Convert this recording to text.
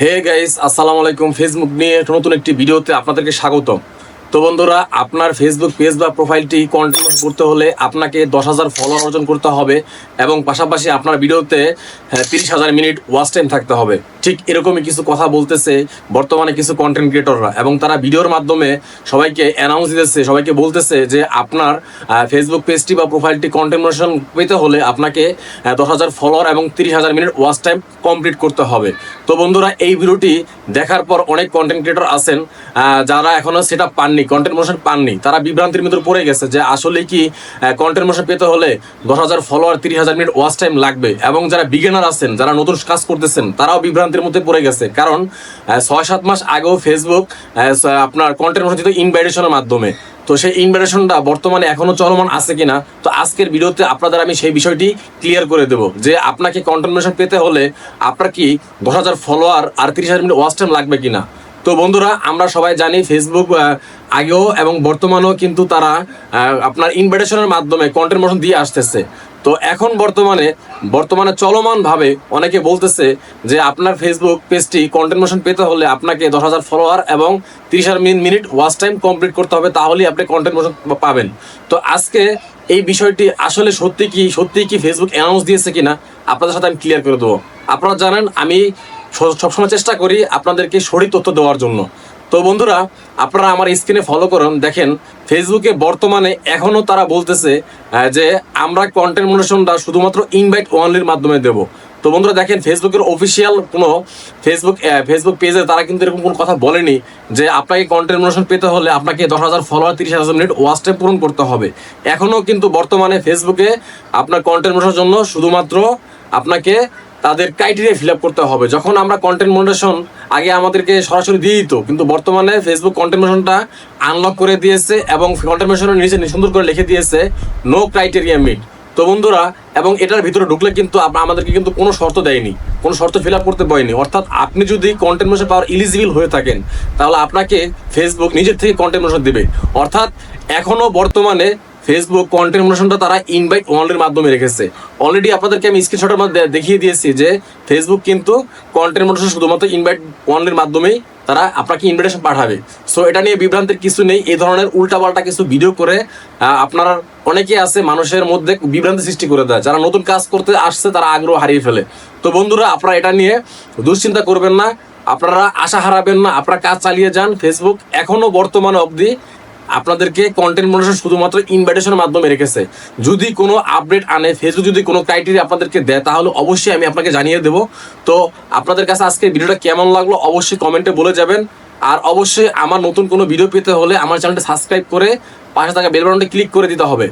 Hey guys, আসসালামু আলাইকুম। Facebook নিয়ে নতুন একটি ভিডিওতে আপনাদেরকে স্বাগত। তো বন্ধুরা, আপনার ফেসবুক পেজ বা প্রোফাইলটি কন্টিনিউ করতে হলে আপনাকে 10,000 ফলোয়ার অর্জন করতে হবে এবং পাশাপাশি আপনার ভিডিওতে 30,000 মিনিট ওয়াচ টাইম থাকতে হবে। ঠিক এরকমই কিছু কথা বলতেছে বর্তমানে কিছু কন্টেন্ট ক্রিয়েটররা, এবং তারা ভিডিওর মাধ্যমে সবাইকে অ্যানাউন্স দিতেছে, সবাইকে বলতেছে যে আপনার ফেসবুক পেজটি বা প্রোফাইলটি কন্টিনিউশন পেতে হলে আপনাকে 10,000 ফলোয়ার এবং 30,000 মিনিট ওয়াচ টাইম কমপ্লিট করতে হবে। তো বন্ধুরা, এই ভিডিওটি দেখার পর অনেক কন্টেন্ট ক্রিয়েটর আছেন যারা এখনো সেটা পাননি, কন্টেন্ট মোশন পাননি। তারা বিভ্রান্তির ভিতর পড়ে গেছে যে আসলে কি কন্টেন্ট মোশন পেতে হলে 10,000 ফলোয়ার 30,000 মিনিট ওয়াচ টাইম লাগবে। এবং যারা বিগিনার আছেন, যারা নতুন কাজ করতেছেন, তারাও বিভ্রান্তির মধ্যে পড়ে গেছে। কারণ 6-7 মাস আগেও ফেসবুক আপনার কন্টেন্ট মোশন দিত ইনভাইটেশনের মাধ্যমে। তো সেই ইনভাইটেশনটা বর্তমানে এখনো চলমান আছে কিনা, তো আজকের ভিডিওতে আপনাদের আমি সেই বিষয়টি ক্লিয়ার করে দেবো যে আপনাকে কন্টেন্ট মোশন পেতে হলে আপনার কি 10,000 ফলোয়ার আর 30,000 মিনিট ওয়াচ টাইম লাগবে কিনা। তো বন্ধুরা, আমরা সবাই জানি ফেসবুক আগেও এবং বর্তমানেও কিন্তু তারা আপনার ইনভাইটেশনের মাধ্যমে কন্টেন্ট মোশন দিয়ে আসতেছে। তো এখন বর্তমানে চলমানভাবে অনেকে বলতেছে যে আপনার ফেসবুক পেজটি কন্টেন্ট মোশন পেতে হলে আপনাকে 10,000 ফলোয়ার এবং 30,000 মিনিট ওয়াচ টাইম কমপ্লিট করতে হবে, তাহলেই আপনি কন্টেন্ট মোশন পাবেন। তো আজকে এই বিষয়টি আসলে সত্যি কি ফেসবুক অ্যানাউন্স দিয়েছে কিনা আপনাদের সাথে আমি ক্লিয়ার করে দেবো। আপনারা জানেন আমি সবসময় চেষ্টা করি আপনাদেরকে সঠিক তথ্য দেওয়ার জন্য। তো বন্ধুরা, আপনারা আমার স্ক্রিনে ফলো করুন, দেখেন ফেসবুকে বর্তমানে এখনও তারা বলতেছে যে আমরা কন্টেন্ট মনিটাইজেশনটা শুধুমাত্র ইনভাইট অনলির মাধ্যমে দেব। তো বন্ধুরা দেখেন, ফেসবুকের অফিসিয়াল কোনো ফেসবুক পেজে তারা কিন্তু এরকম কোনো কথা বলেনি যে আপনাকে কন্টেন্ট মনিটাইজেশন পেতে হলে আপনাকে 10,000 ফলোয়ার 30,000 মিনিট ওয়াচ টাইম পূরণ করতে হবে। এখনও কিন্তু বর্তমানে ফেসবুকে আপনার কন্টেন্ট মনিটাইজেশনের জন্য শুধুমাত্র আপনাকে তাদের ক্রাইটেরিয়া ফিল আপ করতে হবে। যখন আমরা কন্টেন্ট মনিটাইজেশন আগে আমাদেরকে সরাসরি দিয়ে দিত, কিন্তু বর্তমানে ফেসবুক কন্টেন্ট মনিটাইজেশনটা আনলক করে দিয়েছে এবং কন্টেন্ট মনিটাইজেশনের নিচে সুন্দর করে লিখে দিয়েছে নো ক্রাইটেরিয়া মিট। তো বন্ধুরা, এবং এটার ভিতরে ঢুকলে কিন্তু আমাদেরকে কিন্তু কোনো শর্ত দেয়নি, কোনো শর্ত ফিল আপ করতে বলেনি। অর্থাৎ আপনি যদি কন্টেন্ট মনিটাইজেশন পাওয়ার এলিজিবল হয়ে থাকেন, তাহলে আপনাকে ফেসবুক নিজের থেকে কন্টেন্ট মনিটাইজেশন দেবে। অর্থাৎ এখনও বর্তমানে ফেসবুক কন্টেন্ট মনিটাইজেশনটা তারা ইনভাইট অনলির মাধ্যমে রেখেছে। অলরেডি আপনাদেরকে আমি স্ক্রিনশটের মধ্যে দেখিয়ে দিয়েছি যে ফেসবুক কিন্তু কন্টেন্ট মনিটাইজেশন শুধুমাত্র ইনভাইট অনলির মাধ্যমেই তারা আপনাকে ইনভিটেশন পাঠাবে। সো এটা নিয়ে বিভ্রান্তির কিছু নেই। এই ধরনের উল্টাপাল্টা কিছু ভিডিও করে আপনারা অনেকে আছে মানুষের মধ্যে বিভ্রান্তি সৃষ্টি করে দেয়, যারা নতুন কাজ করতে আসছে তারা আগ্রহ হারিয়ে ফেলে। তো বন্ধুরা, আপনারা এটা নিয়ে দুশ্চিন্তা করবেন না, আপনারা আশা হারাবেন না, আপনারা কাজ চালিয়ে যান। ফেসবুক এখনও বর্তমানে অবধি আপনাদেরকে কন্টেন্ট মনিটাইজেশন শুধুমাত্র ইনভাইটেশনের মাধ্যমে রেখেছে। যদি কোনো আপডেট আনে, ফেসবুক যদি কোনো ক্রাইটেরিয়া আপনাদেরকে দেয়, তাহলে অবশ্যই আমি আপনাকে জানিয়ে দেবো। তো আপনাদের কাছে আজকে ভিডিওটা কেমন লাগলো অবশ্যই কমেন্টে বলে যাবেন। আর অবশ্যই আমার নতুন কোনো ভিডিও পেতে হলে আমার চ্যানেলটা সাবস্ক্রাইব করে পাশে থাকা বেল বাটনটা ক্লিক করে দিতে হবে।